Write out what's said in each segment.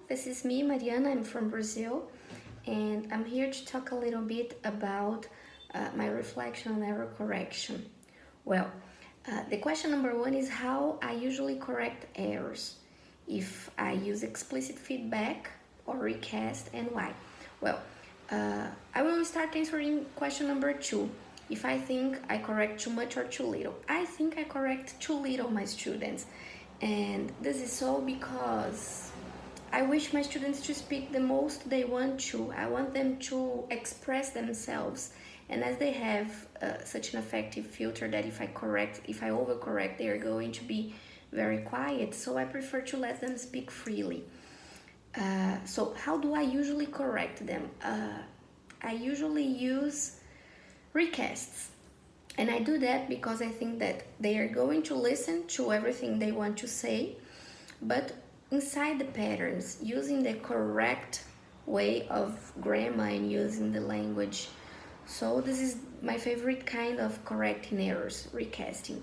this is me, Mariana. I'm from Brazil, and I'm here to talk a little bit about my reflection on error correction. Well, the question number one is how I usually correct errors, if I use explicit feedback or recast, and why. Well, I will start answering question number two. If I think I correct too much or too little. I think I correct too little my students, and this is so because I wish my students to speak the most they want to. I want them to express themselves, and as they have such an effective filter that if I overcorrect, they are going to be very quiet, so I prefer to let them speak freely. So how do I usually correct them? I usually use recasts, and I do that because I think that they are going to listen to everything they want to say, but inside the patterns, using the correct way of grammar and using the language. So this is my favorite kind of correcting errors, recasting.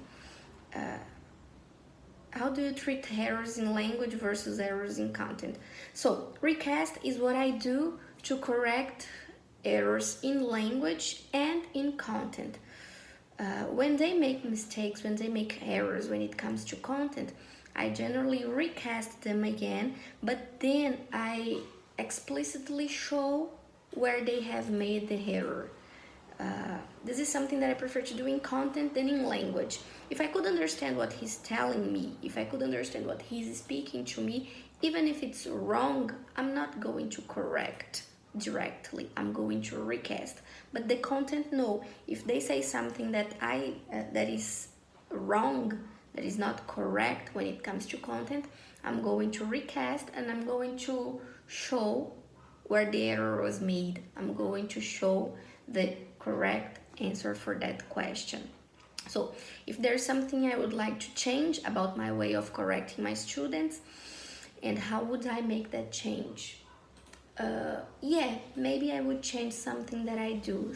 How do you treat errors in language versus errors in content? So recast is what I do to correct errors in language and in content. When they make mistakes, when they make errors when it comes to content, I generally recast them again, but then I explicitly show where they have made the error. This is something that I prefer to do in content than in language. If I could understand what he's telling me, if I could understand what he's speaking to me, even if it's wrong, I'm not going to correct directly. I'm going to recast. But the content, no. If they say something that that is wrong, that is not correct when it comes to content, I'm going to recast and I'm going to show where the error was made. I'm going to show the correct answer for that question. So if there's something I would like to change about my way of correcting my students, and how would I make that change? Maybe I would change something that I do.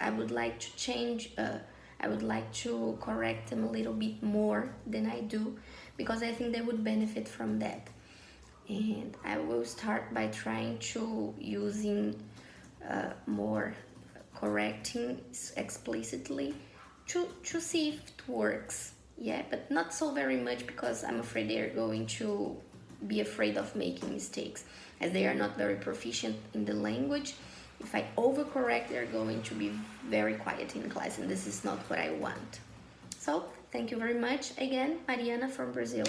I would like to change, I would like to correct them a little bit more than I do, because I think they would benefit from that. And I will start by trying to using more correcting explicitly to see if it works. Yeah, but not so very much, because I'm afraid they're going to be afraid of making mistakes, as they are not very proficient in the language. If I overcorrect, they're going to be very quiet in class, and this is not what I want. So thank you very much again, Mariana from Brazil.